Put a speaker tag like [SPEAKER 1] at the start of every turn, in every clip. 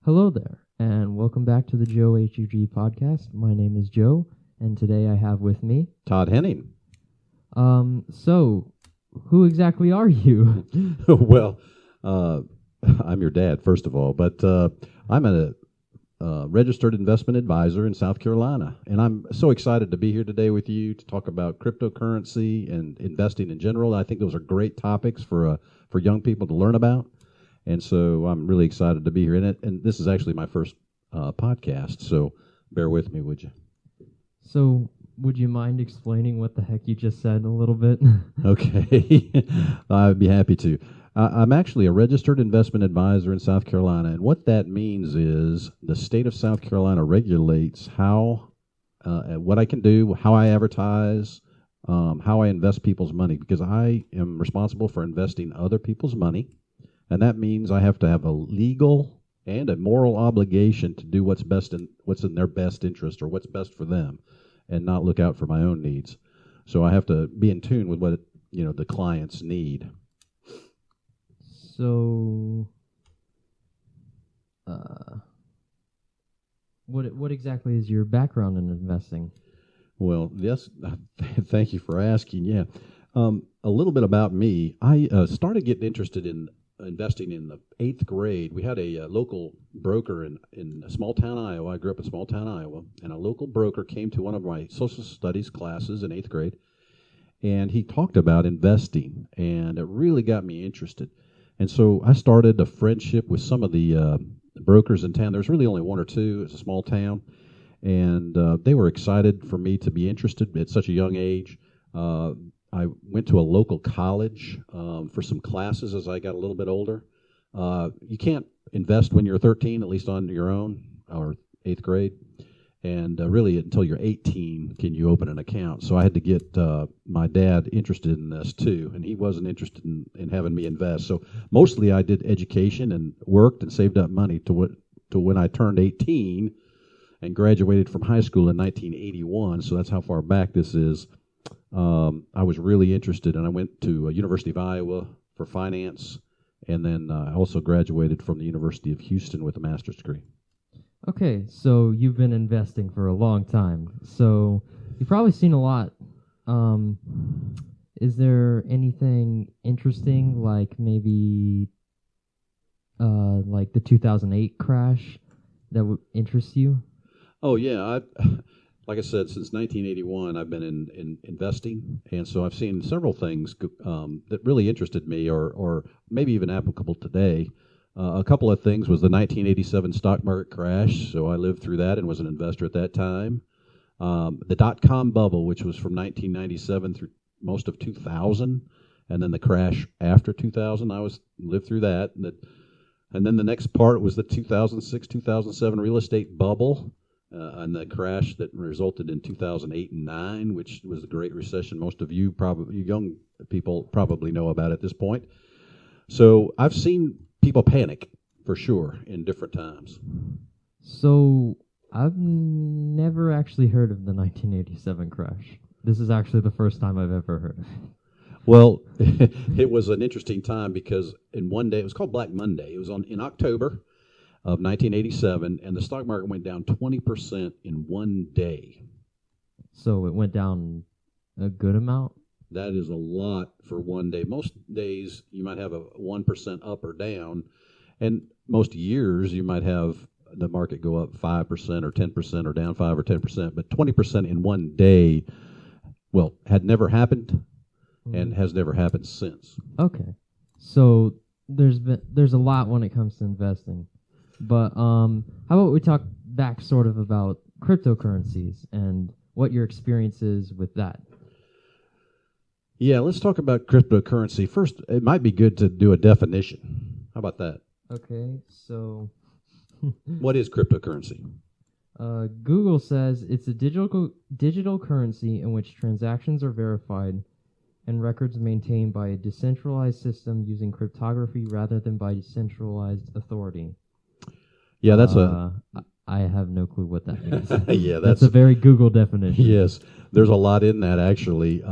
[SPEAKER 1] Hello there, and welcome back to the Joe HUG podcast. My name is Joe, and today I have with me
[SPEAKER 2] Todd Henning.
[SPEAKER 1] So who exactly are you?
[SPEAKER 2] Well, I'm your dad, first of all, but I'm a registered investment advisor in South Carolina, and I'm so excited to be here today with you to talk about cryptocurrency and investing in general. I think those are great topics for young people to learn about, and so I'm really excited to be here in it. And this is actually my first podcast, so bear with me, would you?
[SPEAKER 1] So, would you mind explaining what the heck you just said a little bit?
[SPEAKER 2] Okay, I'd be happy to. I'm actually a registered investment advisor in South Carolina, and what that means is the state of South Carolina regulates how, what I can do, how I advertise, how I invest people's money, because I am responsible for investing other people's money, and that means I have to have a legal and a moral obligation to do what's in their best interest or what's best for them, and not look out for my own needs. So I have to be in tune with what the clients need.
[SPEAKER 1] So, what exactly is your background in investing?
[SPEAKER 2] Well, yes, thank you for asking. Yeah, a little bit about me. I started getting interested in investing in the 8th grade. We had a local broker in small town Iowa. I grew up in small town Iowa, and a local broker came to one of my social studies classes in 8th grade, and he talked about investing, and it really got me interested. And so I started a friendship with some of the brokers in town. There's really only one or two. It's a small town, and they were excited for me to be interested at such a young age. I went to a local college for some classes as I got a little bit older. You can't invest when you're 13, at least on your own, or 8th grade. And really until you're 18 can you open an account. So I had to get my dad interested in this too, and he wasn't interested in having me invest. So mostly I did education and worked and saved up money to when I turned 18 and graduated from high school in 1981. So that's how far back this is. I was really interested, and I went to University of Iowa for finance, and then I also graduated from the University of Houston with a master's degree.
[SPEAKER 1] Okay, so you've been investing for a long time, so you've probably seen a lot. Is there anything interesting, like maybe like the 2008 crash that would interest you?
[SPEAKER 2] Oh, yeah. Like I said, since 1981, I've been in investing, and so I've seen several things that really interested me, or maybe even applicable today. A couple of things was the 1987 stock market crash, so I lived through that and was an investor at that time. The dot-com bubble, which was from 1997 through most of 2000, and then the crash after 2000, lived through that. And then the next part was the 2006-2007 real estate bubble, and the crash that resulted in 2008 and 9, which was the Great Recession. Most of you young people probably know about at this point. So I've seen people panic for sure in different times.
[SPEAKER 1] So I've never actually heard of the 1987 crash. This is actually the first time I've ever heard of it.
[SPEAKER 2] Well, it was an interesting time because in one day, it was called Black Monday. It was in October of 1987, and the stock market went down 20% in one day.
[SPEAKER 1] So it went down a good amount?
[SPEAKER 2] That is a lot for one day. Most days you might have a 1% up or down, and most years you might have the market go up 5% or 10% or down 5 or 10%, but 20% in one day, well, had never happened and has never happened since.
[SPEAKER 1] Okay. So there's a lot when it comes to investing. But how about we talk back sort of about cryptocurrencies and what your experience is with that?
[SPEAKER 2] Yeah, let's talk about cryptocurrency. First, it might be good to do a definition. How about that?
[SPEAKER 1] Okay, so
[SPEAKER 2] what is cryptocurrency?
[SPEAKER 1] Google says it's a digital currency in which transactions are verified and records maintained by a decentralized system using cryptography rather than by decentralized authority.
[SPEAKER 2] Yeah, that's
[SPEAKER 1] I have no clue what that means.
[SPEAKER 2] Yeah,
[SPEAKER 1] that's a very Google definition.
[SPEAKER 2] Yes, there's a lot in that actually,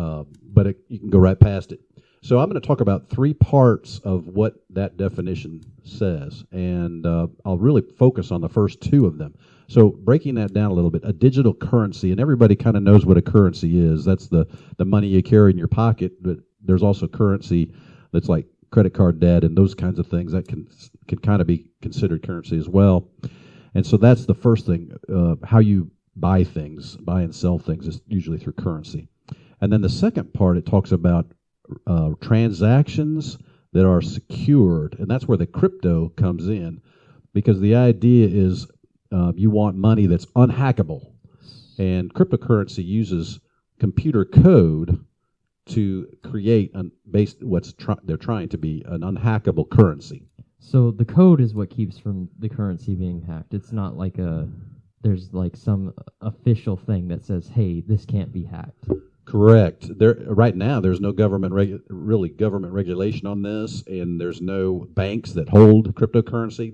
[SPEAKER 2] but you can go right past it. So I'm going to talk about three parts of what that definition says, and I'll really focus on the first two of them. So breaking that down a little bit, a digital currency, and everybody kind of knows what a currency is. That's the money you carry in your pocket, but there's also currency that's like credit card debt and those kinds of things that can kind of be considered currency as well. And so that's the first thing, how you buy things, buy and sell things is usually through currency. And then the second part, it talks about transactions that are secured, and that's where the crypto comes in, because the idea is you want money that's unhackable, and cryptocurrency uses computer code to create they're trying to be an unhackable currency.
[SPEAKER 1] So the code is what keeps from the currency being hacked. It's not like there's like some official thing that says, hey, this can't be hacked.
[SPEAKER 2] Correct. Right now, there's no government regulation on this, and there's no banks that hold cryptocurrency.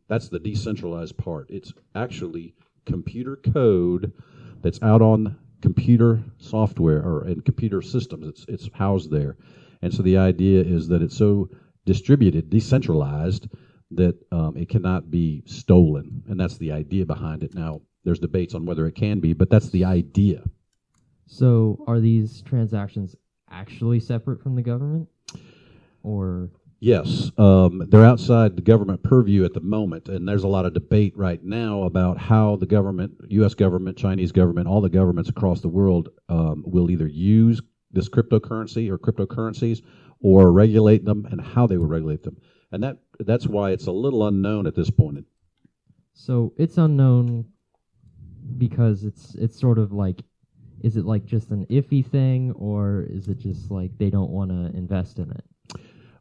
[SPEAKER 2] That's the decentralized part. It's actually computer code that's out on computer software or in computer systems. It's housed there, and so the idea is that it's so distributed, decentralized, that it cannot be stolen, and that's the idea behind it. Now, there's debates on whether it can be, but that's the idea.
[SPEAKER 1] So are these transactions actually separate from the government? Or
[SPEAKER 2] yes, they're outside the government purview at the moment, and there's a lot of debate right now about how the government, U.S. government, Chinese government, all the governments across the world will either use this cryptocurrency or cryptocurrencies or regulate them, and how they will regulate them. And that's why it's a little unknown at this point.
[SPEAKER 1] So it's unknown because it's sort of like, is it like just an iffy thing, or is it just like they don't want to invest in it?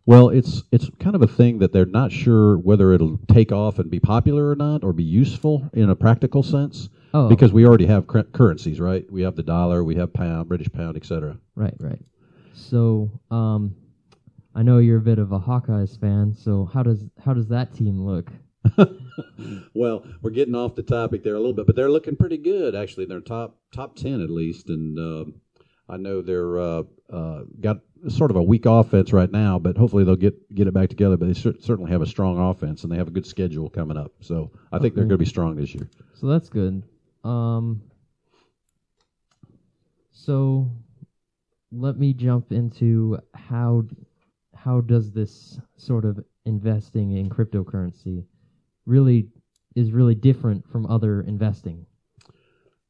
[SPEAKER 2] Well, it's kind of a thing that they're not sure whether it'll take off and be popular or not, or be useful in a practical sense.
[SPEAKER 1] Oh,
[SPEAKER 2] because we already have currencies, right? We have the dollar, we have pound, British pound, etc.
[SPEAKER 1] Right. So, I know you're a bit of a Hawkeyes fan. So how does that team look?
[SPEAKER 2] Well, we're getting off the topic there a little bit, but they're looking pretty good, actually. They're top 10 at least, and I know they're got sort of a weak offense right now, but hopefully they'll get it back together. But they certainly have a strong offense, and they have a good schedule coming up. So I think they're going to be strong this year.
[SPEAKER 1] So that's good. So let me jump into how does this sort of investing in cryptocurrency is really different from other investing?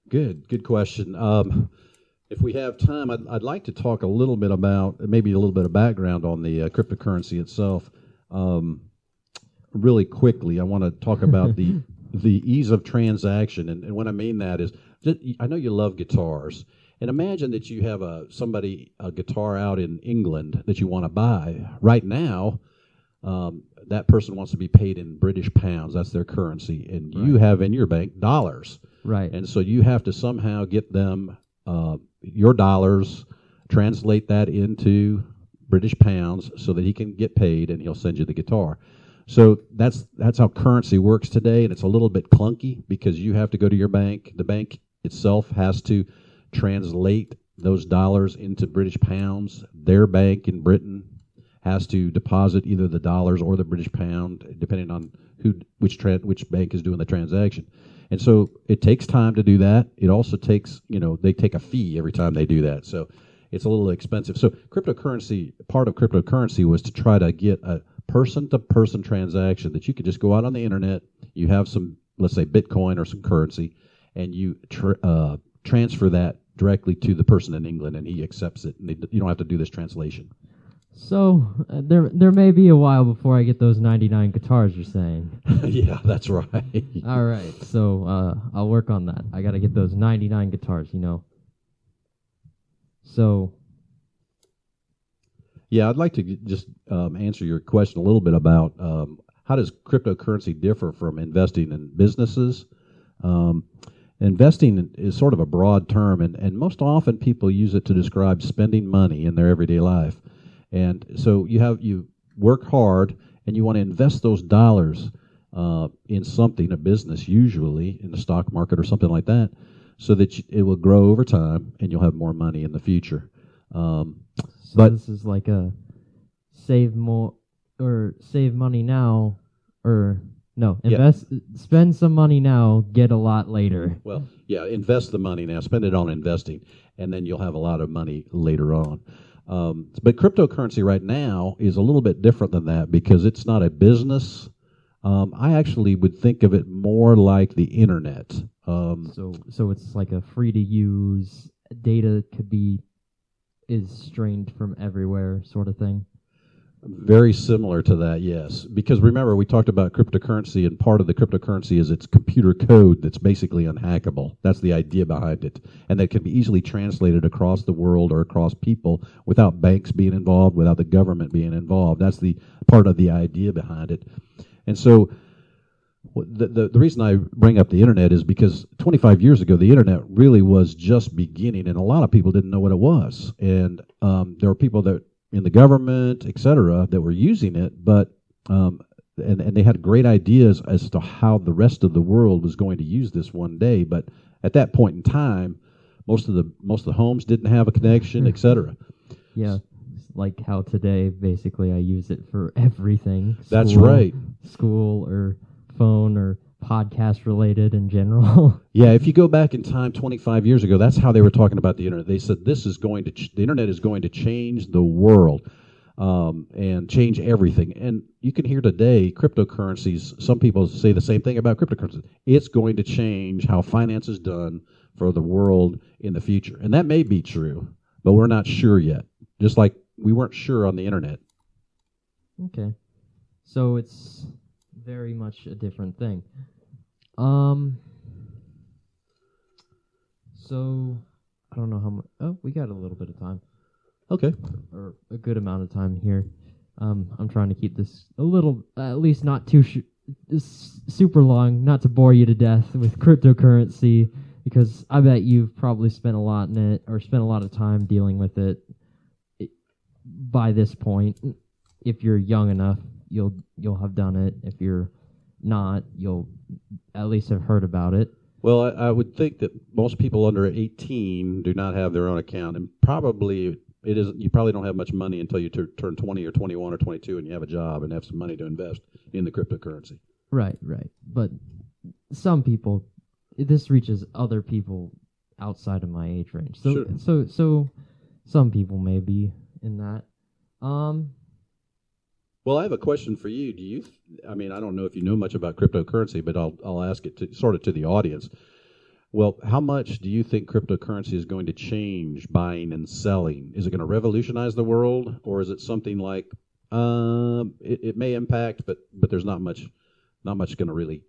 [SPEAKER 2] Good question. If we have time, I'd like to talk a little bit about maybe a little bit of background on the cryptocurrency itself. Really quickly, I want to talk about the ease of transaction, and what I mean that is, I know you love guitars, and imagine that you have a guitar out in England that you want to buy right now. That person wants to be paid in British pounds. That's their currency, and you have in your bank dollars.
[SPEAKER 1] Right.
[SPEAKER 2] And so you have to somehow get them your dollars, translate that into British pounds so that he can get paid, and he'll send you the guitar. So that's how currency works today, and it's a little bit clunky because you have to go to your bank. The bank itself has to translate those dollars into British pounds. Their bank in Britain has to deposit either the dollars or the British pound, depending on which bank is doing the transaction. And so it takes time to do that. It also takes, they take a fee every time they do that. So it's a little expensive. So part of cryptocurrency was to try to get a person-to-person transaction that you could just go out on the internet, you have some, let's say, Bitcoin or some currency, and you transfer that directly to the person in England, and he accepts it, and you don't have to do this translation.
[SPEAKER 1] So there may be a while before I get those 99 guitars you're saying.
[SPEAKER 2] Yeah, that's right.
[SPEAKER 1] All right, so I'll work on that. I got to get those 99 guitars, So...
[SPEAKER 2] Yeah, I'd like to just answer your question a little bit about how does cryptocurrency differ from investing in businesses? Investing is sort of a broad term, and most often people use it to describe spending money in their everyday life. And so you work hard, and you want to invest those dollars in something, a business usually, in the stock market or something like that, so that it will grow over time, and you'll have more money in the future.
[SPEAKER 1] So
[SPEAKER 2] But
[SPEAKER 1] this is like a save more or save money now, or no, spend some money now, get a lot later.
[SPEAKER 2] well, yeah, invest the money now, spend it on investing, and then you'll have a lot of money later on. But cryptocurrency right now is a little bit different than that because it's not a business. I actually would think of it more like the internet.
[SPEAKER 1] So it's like a free to use, data is strained from everywhere sort of thing.
[SPEAKER 2] Very similar to that, yes. Because remember, we talked about cryptocurrency, and part of the cryptocurrency is its computer code that's basically unhackable. That's the idea behind it. And that can be easily translated across the world or across people without banks being involved, without the government being involved. That's the part of the idea behind it. And so the reason I bring up the internet is because 25 years ago, the internet really was just beginning, and a lot of people didn't know what it was. And there were people that in the government, et cetera, that were using it, but and they had great ideas as to how the rest of the world was going to use this one day. But at that point in time, most of the homes didn't have a connection, et cetera.
[SPEAKER 1] Yeah, like how today, basically, I use it for everything.
[SPEAKER 2] That's right.
[SPEAKER 1] School or phone or podcast related in general.
[SPEAKER 2] Yeah, if you go back in time 25 years ago, that's how they were talking about the internet. They said the internet is going to change the world and change everything. And you can hear today cryptocurrencies, some people say the same thing about cryptocurrencies. It's going to change how finance is done for the world in the future. And that may be true, but we're not sure yet. Just like we weren't sure on the internet.
[SPEAKER 1] Okay. So it's very much a different thing. So I don't know how much. Oh, we got a little bit of time.
[SPEAKER 2] Okay.
[SPEAKER 1] Or a good amount of time here. I'm trying to keep this a little, at least not too super long, not to bore you to death with cryptocurrency, because I bet you've probably spent a lot in it or spent a lot of time dealing with it by this point. If you're young enough, you'll have done it. If you're not, you'll at least have heard about it.
[SPEAKER 2] Well, I would think that most people under 18 do not have their own account, and probably it isn't. You probably don't have much money until you turn 20 or 21 or 22, and you have a job and have some money to invest in the cryptocurrency.
[SPEAKER 1] Right. But some people, this reaches other people outside of my age range. So,
[SPEAKER 2] sure.
[SPEAKER 1] So some people may be in that.
[SPEAKER 2] Well, I have a question for you. I mean, I don't know if you know much about cryptocurrency, but I'll ask it to the audience. Well, how much do you think cryptocurrency is going to change buying and selling? Is it going to revolutionize the world, or is it something like it may impact, but there's not much going to really,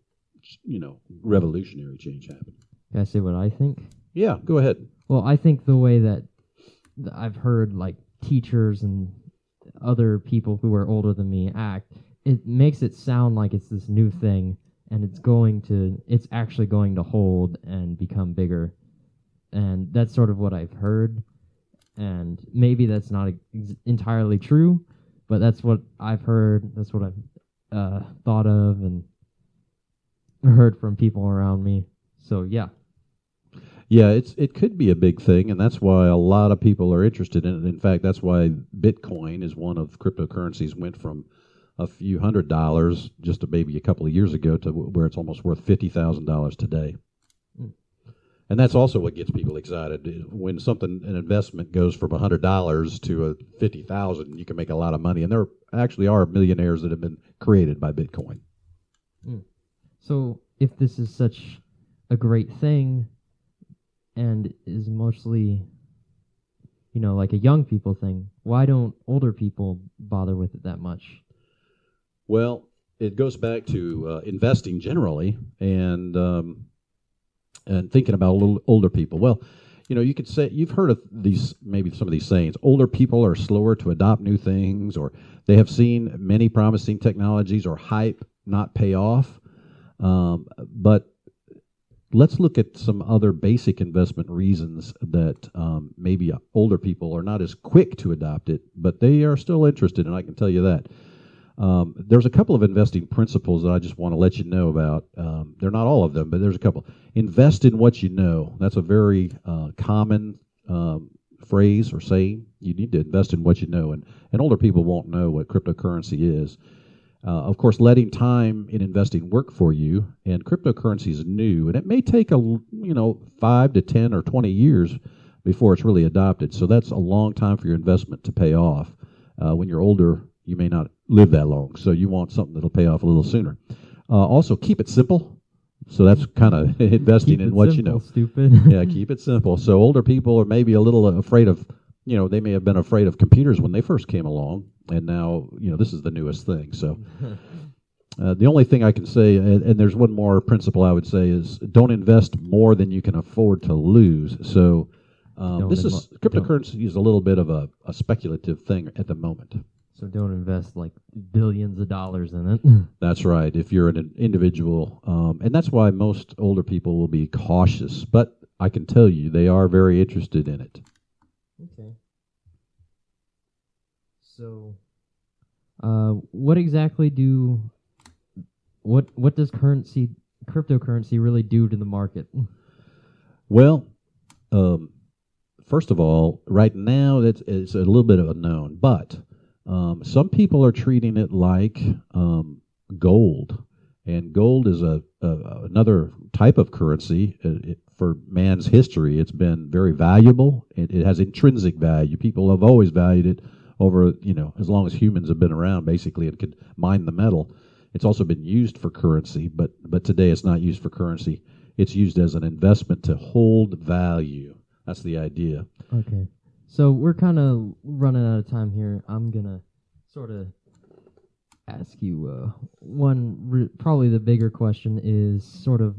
[SPEAKER 2] revolutionary change happen?
[SPEAKER 1] Can I say what I think?
[SPEAKER 2] Yeah, go ahead.
[SPEAKER 1] Well, I think the way that I've heard like teachers and other people who are older than me act, it makes it sound like it's this new thing, and it's actually going to hold and become bigger. And that's sort of what I've heard, and maybe that's not entirely true, but that's what I've heard. That's what I've thought of and heard from people around me. So yeah.
[SPEAKER 2] Yeah, it could be a big thing, and that's why a lot of people are interested in it. In fact, that's why Bitcoin is one of cryptocurrencies, went from a few $100s just maybe a couple of years ago to where it's almost worth $50,000 today. Mm. And that's also what gets people excited. When an investment goes from $100 to $50,000, you can make a lot of money. And there actually are millionaires that have been created by Bitcoin.
[SPEAKER 1] Mm. So if this is such a great thing, and is mostly, like a young people thing, why don't older people bother with it that much?
[SPEAKER 2] Well, it goes back to investing generally and thinking about older people. Well, you could say you've heard of maybe some of these sayings. Older people are slower to adopt new things, or they have seen many promising technologies or hype not pay off. But let's look at some other basic investment reasons that maybe older people are not as quick to adopt it, but they are still interested, and I can tell you that. There's a couple of investing principles that I just want to let you know about. They're not all of them, but there's a couple. Invest in what you know. That's a very common phrase or saying. You need to invest in what you know, and older people won't know what cryptocurrency is. Of course, letting time in investing work for you, and cryptocurrency is new, and it may take 5 to 10 or 20 years before it's really adopted. So that's a long time for your investment to pay off. When you're older, you may not live that long, so you want something that'll pay off a little sooner. Also, keep it simple. So that's kind of investing in what
[SPEAKER 1] simple,
[SPEAKER 2] you know.
[SPEAKER 1] Stupid.
[SPEAKER 2] Yeah, keep it simple. So older people are maybe a little afraid of, they may have been afraid of computers when they first came along, and now, this is the newest thing. So the only thing I can say, and there's one more principle I would say, is don't invest more than you can afford to lose. So cryptocurrency is a little bit of a speculative thing at the moment.
[SPEAKER 1] So don't invest like billions of dollars in it.
[SPEAKER 2] That's right. If you're an individual, and that's why most older people will be cautious. But I can tell you, they are very interested in it.
[SPEAKER 1] Okay. So, what exactly what does cryptocurrency really do to the market?
[SPEAKER 2] Well, first of all, right now it's a little bit of a known, but some people are treating it like gold, and gold is another type of currency. For man's history, it's been very valuable. It has intrinsic value. People have always valued it over, as long as humans have been around, basically, and could mine the metal. It's also been used for currency, but today it's not used for currency. It's used as an investment to hold value. That's the idea.
[SPEAKER 1] Okay. So we're kind of running out of time here. I'm going to sort of ask you probably the bigger question is sort of,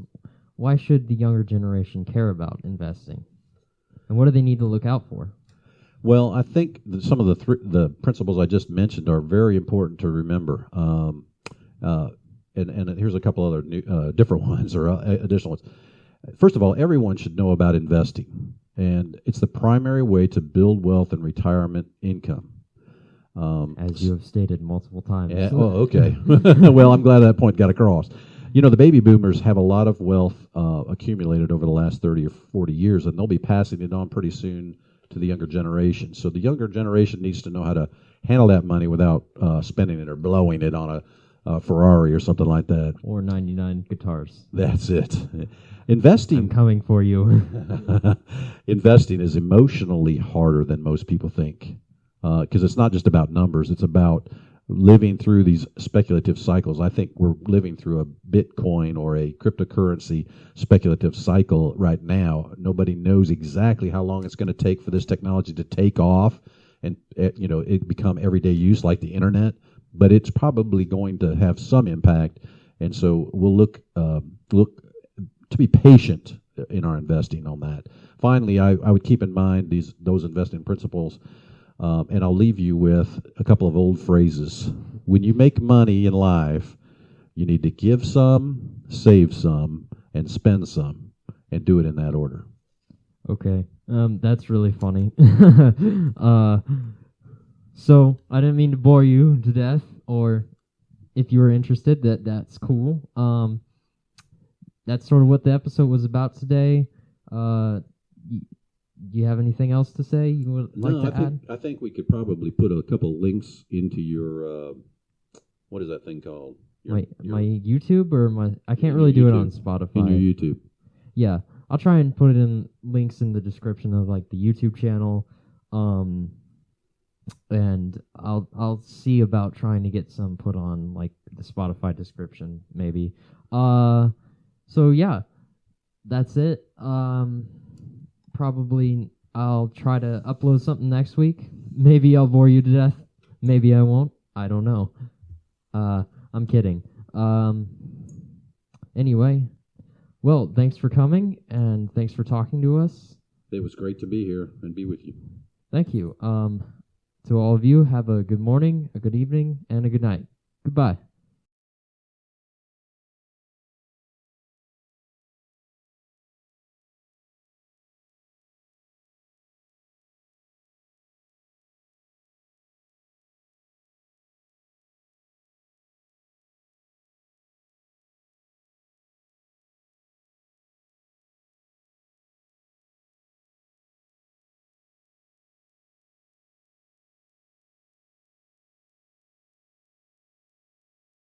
[SPEAKER 1] why should the younger generation care about investing? And what do they need to look out for?
[SPEAKER 2] Well, I think some of the principles I just mentioned are very important to remember. And here's a couple other different ones or additional ones. First of all, everyone should know about investing, and it's the primary way to build wealth and retirement income.
[SPEAKER 1] As you have stated multiple times.
[SPEAKER 2] Okay. Well, I'm glad that point got across. The baby boomers have a lot of wealth accumulated over the last 30 or 40 years, and they'll be passing it on pretty soon to the younger generation. So the younger generation needs to know how to handle that money without spending it or blowing it on a Ferrari or something like that.
[SPEAKER 1] Or 99 guitars.
[SPEAKER 2] That's it. Investing.
[SPEAKER 1] I'm coming for you.
[SPEAKER 2] Investing is emotionally harder than most people think, because it's not just about numbers. It's about living through these speculative cycles. I think we're living through a Bitcoin or a cryptocurrency speculative cycle right now. Nobody knows exactly how long it's going to take for this technology to take off and it become everyday use like the internet. But it's probably going to have some impact, and so we'll look to be patient in our investing on that. Finally, I would keep in mind those investing principles. And I'll leave you with a couple of old phrases. When you make money in life, you need to give some, save some, and spend some, and do it in that order.
[SPEAKER 1] Okay, that's really funny. So I didn't mean to bore you to death, or if you were interested, that's cool. That's sort of what the episode was about today. Do you have anything else to say you would like to add?
[SPEAKER 2] I think we could probably put a couple links into your, what is that thing called?
[SPEAKER 1] My YouTube or I can't really do it on Spotify.
[SPEAKER 2] In your YouTube.
[SPEAKER 1] Yeah, I'll try and put it in links in the description of like the YouTube channel. And I'll see about trying to get some put on like the Spotify description maybe. So yeah, that's it. Probably I'll try to upload something next week. Maybe I'll bore you to death. Maybe I won't. I don't know. I'm kidding. Anyway, well, thanks for coming and thanks for talking to us.
[SPEAKER 2] It was great to be here and be with you.
[SPEAKER 1] Thank you. To all of you, have a good morning, a good evening, and a good night. Goodbye.